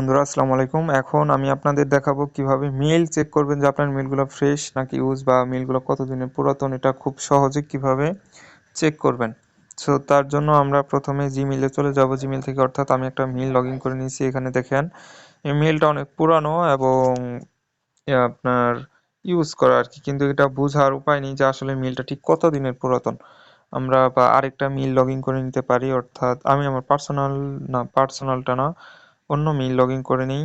বন্ধুরা আসসালামু আলাইকুম। এখন আমি আপনাদের দেখাবো কিভাবে মেইল চেক করবেন যে আপনার মেইলগুলো ফ্রেশ নাকি ইউজ বা মেইলগুলো কতদিনের পুরাতন, এটা খুব সহজে কিভাবে চেক করবেন। সো তার জন্য আমরা প্রথমে জিমেইলে চলে যাব। জিমেইল থেকে, অর্থাৎ আমি একটা মেইল লগ ইন করে নিয়েছি। এখানে দেখেন এই মেইলটা অনেক পুরানো এবং আপনার ইউজ করা আর কি, কিন্তু এটা বোঝার উপায় নেই যে আসলে মেইলটা ঠিক কত দিনের পুরাতন। আমরা বা আরেকটা মেইল লগ ইন করে নিতে পারি, অর্থাৎ আমি আমার পার্সোনালটা না, অন্য মেইল লগ ইন করে নিই।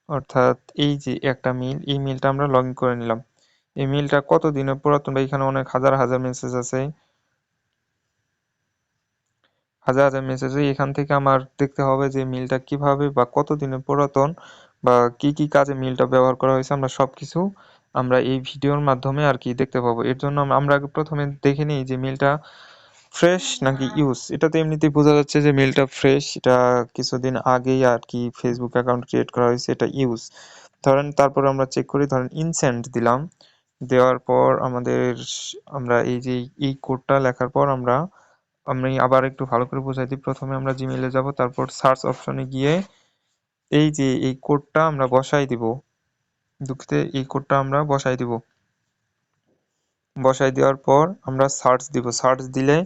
অর্থাৎ এই যে একটা মেইল, এই মেইলটা আমরা লগ ইন করে নিলাম। এই মেইলটা কত দিনের পুরাতন বা এখানে অনেক হাজার হাজার মেসেজ আছে, হাজার হাজার মেসেজ। এখান থেকে আমার দেখতে হবে যে মেইলটা কিভাবে বা কত দিনের পুরাতন বা কি কি কাজে মেইলটা ব্যবহার করা হয়েছে, আমরা সবকিছু আমরা এই ভিডিওর মাধ্যমে আর কি দেখতে পাবো। এর জন্য আমরা আগে প্রথমে দেখে নিই যে মেইলটা ফ্রেশ নাকি ইউজ। এটা তো এমনিতেই বোঝা যাচ্ছে যে মেইলটা ফ্রেশ, এটা কিছুদিন আগেই আর কি ফেসবুক অ্যাকাউন্ট ক্রিয়েট করা হয়েছে, এটা ইউজ। ধরেন তারপর আমরা চেক করি, ধরেন ইনসেন্ড দিলাম। দেওয়ার পর আমরা এই যে এই কোডটা লেখার পর আমি আবার একটু ভালো করে বোঝাই দিই। প্রথমে আমরা জিমেইলে যাব, তারপর সার্চ অপশনে গিয়ে এই যে এই কোডটা আমরা বসাই দিব। দুঃখিত, এই কোডটা আমরা বসাই দিব। বসাই দেওয়ার পর আমরা সার্চ দিব। সার্চ দিলে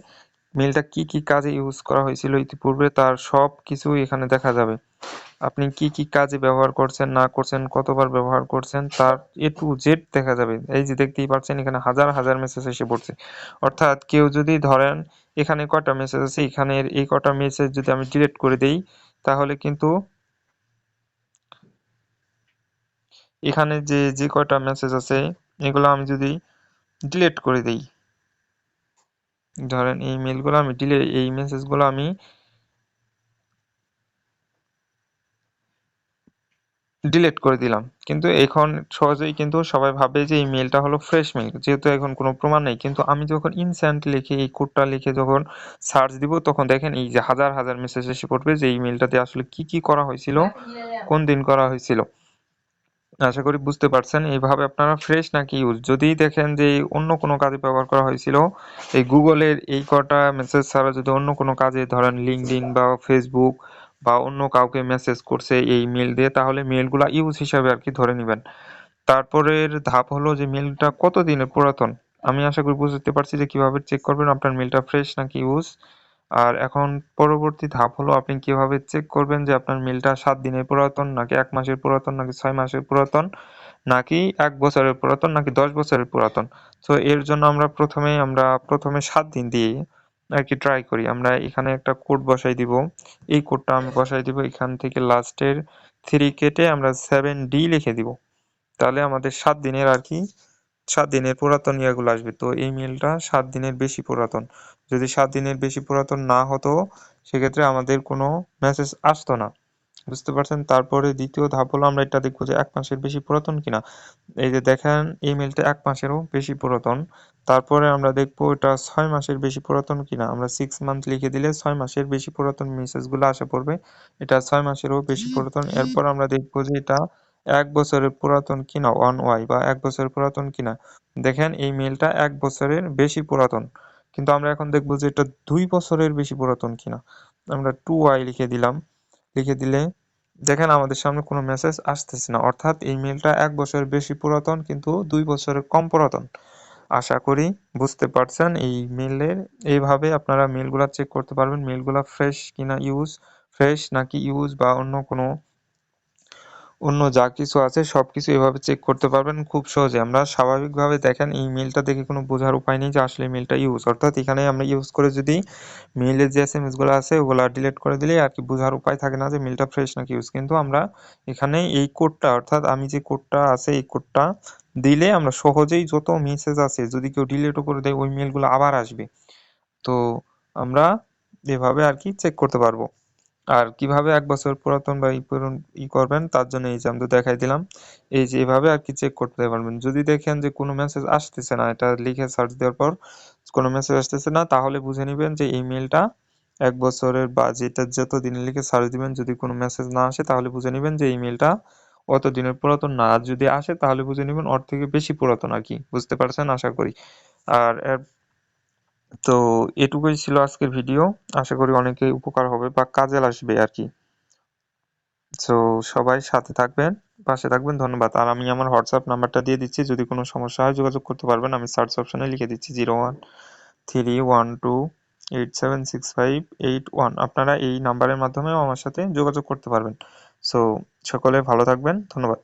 মেইলটা কি কি কাজে ইউজ করা হয়েছিল ইতিপূর্বে তার সব কিছু এখানে দেখা যাবে। আপনি কি কি কাজে ব্যবহার করছেন না করছেন, কতবার ব্যবহার করছেন, তার A to Z দেখা যাবে। এই যে দেখতেই পাচ্ছেন এখানে হাজার হাজার মেসেজ এসে পড়ছে। অর্থাৎ কেউ যদি ধরেন এখানে কয়টা মেসেজ আছে, এখানের এই কটা মেসেজ যদি আমি ডিলিট করে দেই, তাহলে কিন্তু এখানে যে যে কয়টা মেসেজ আছে এগুলো আমি যদি ডিলিট করে দেই, ধরেন এই মেলগুলো আমি এই মেসেজগুলো আমি ডিলিট করে দিলাম, কিন্তু এখন সহজেই কিন্তু সবাই ভাবে যে এই মেলটা হলো ফ্রেশ মেল, যেহেতু এখন কোনো প্রমাণ নেই। কিন্তু আমি যখন ইনস্ট্যান্ট লিখে এই কোডটা লিখে যখন সার্চ দিব, তখন দেখেন এই যে হাজার হাজার মেসেজ এসে পড়বে যে এই মেলটাতে আসলে কি কি করা হয়েছিল, কোন দিন করা হয়েছিল। আশা করি বুঝতে পারছেন। এইভাবে আপনারা ফ্রেশ নাকি ইউজ যদি দেখেন যে অন্য কোনো কাজে ব্যবহার করা হয়েছিল, এই গুগলের এই কটা মেসেজ ছাড়া যদি অন্য কোনো কাজে, ধরেন লিঙ্কডইন বা ফেসবুক বা অন্য কাউকে মেসেজ করছে এই মেল দিয়ে, তাহলে মেলগুলা ইউজ হিসাবে আর কি ধরে নিবেন। তারপরের ধাপ হলো যে মেলটা কত দিনের পুরাতন। আমি আশা করি বুঝতে পারছি যে কিভাবে চেক করবেন আপনার মেলটা ফ্রেশ নাকি ইউজ। আর এখন পরবর্তী ধাপ হলো আপনি কিভাবে চেক করবেন যে আপনার মেলটা 7 দিনের পুরাতন নাকি 1 মাসের পুরাতন নাকি 6 মাসের পুরাতন নাকি 1 বছরের পুরাতন নাকি 10 বছরের পুরাতন। তো এর জন্য আমরা প্রথমে 7 দিন দিয়ে আর কি ট্রাই করি। আমরা এখানে একটা কোড বসাই দিব। এই কোডটা আমি বসাই দিব, এখান থেকে লাস্টের 3 কেটে আমরা 7D লিখে দিব। তাহলে আমাদের 7 দিনের আর কি 7 দিনের পুরাতন ইয়াগুলো আসবে। তো এই মেলটা 7 দিনের বেশি পুরাতন। যদি 7 দিনের বেশি পুরাতন না হতো, সেক্ষেত্রে আমাদের কোনো মেসেজ আসতো না। বুঝতে পারছেন। তারপরে দ্বিতীয় ধাপ হলো আমরা এটা দেখবো যে 1 মাসের বেশি পুরাতন কিনা। এই যে দেখেন এই মেলটা 1 মাসেরও বেশি পুরাতন। তারপরে আমরা দেখবো এটা 6 মাসের বেশি পুরাতন কিনা। আমরা 6 মান্থ লিখে দিলে 6 মাসের বেশি পুরাতন মেসেজগুলো আসে পড়বে। এটা 6 মাসেরও বেশি পুরাতন। এরপর আমরা দেখবো যে এটা 1 বছরের পুরাতন কিনা, 1Y বা 1 বছরের পুরাতন কিনা। দেখেন এই মেলটা 1 বছরের বেশি পুরাতন, কিন্তু আমরা এখন দেখবো যে এটা 2 বছরের বেশি পুরাতন কিনা। আমরা 2Y লিখে দিলাম। লিখে দিলে দেখেন আমাদের সামনে কোনো মেসেজ আসতেছে না, অর্থাৎ এই মেলটা 1 বছরের বেশি পুরাতন কিন্তু 2 বছরের কম পুরাতন। আশা করি বুঝতে পারছেন। এই মেলের এইভাবে আপনারা মেলগুলা চেক করতে পারবেন, মেলগুলা ফ্রেশ কিনা, ফ্রেশ নাকি ইউজ বা অন্য যা কিছু আছে সবকিছু এভাবে চেক করতে পারবেন খুব সহজে। আমরা স্বাভাবিকভাবে দেখেন এই মেলটা দেখে কোনো বোঝার উপায় নেই যে আসলে মেলটা ইউজ, অর্থাৎ এখানে আমরা ইউজ করে যদি মেইলের যে এসএমএস গুলো আছে ওগুলা ডিলিট করে দিলে আর কি বোঝার উপায় থাকে না যে মেলটা ফ্রেশ নাকি ইউজ। কিন্তু আমরা এখানে এই কোডটা, অর্থাৎ আমি যে কোডটা আছে এই কোডটা দিলে আমরা সহজেই যত মেসেজ আছে যদি কেউ ডিলিটও করে দেয় ওই মেলগুলো আবার আসবে। তো আমরা এভাবে আর কি চেক করতে পারবো। আর কিভাবে 1 বছর পুরাতন বা করবেন তার জন্য এই যে আমি তো দেখাই দিলাম। এই যে এভাবে আর কি চেক করতে পারবেন। যদি দেখেন যে কোনো মেসেজ আসতেছে না, এটা লিখে সার্চ দেওয়ার পর কোনো মেসেজ আসতেছে না, তাহলে বুঝে নিবেন যে এই মেলটা 1 বছরের বা যেটা যত দিনে লিখে সার্চ দিবেন, যদি কোনো মেসেজ না আসে তাহলে বুঝে নিবেন যে এই মেলটা অত দিনের পুরাতন না। আর যদি আসে তাহলে বুঝে নিবেন ওর থেকে বেশি পুরাতন আর কি। বুঝতে পারছেন আশা করি। আর তো এটুকুই ছিল আজকের ভিডিও। আশা করি অনেকেই উপকার হবে বা কাজে আসবে আর কি। সো সবাই সাথে থাকবেন, পাশে থাকবেন। ধন্যবাদ। আর আমি আমার হোয়াটসঅ্যাপ নাম্বারটা দিয়ে দিচ্ছি, যদি কোনো সমস্যা হয় যোগাযোগ করতে পারবেন। আমি সার্চ অপশনে লিখে দিচ্ছি 013128765881। আপনারা এই নাম্বারের মাধ্যমেও আমার সাথে যোগাযোগ করতে পারবেন। সো সকলে ভালো থাকবেন, ধন্যবাদ।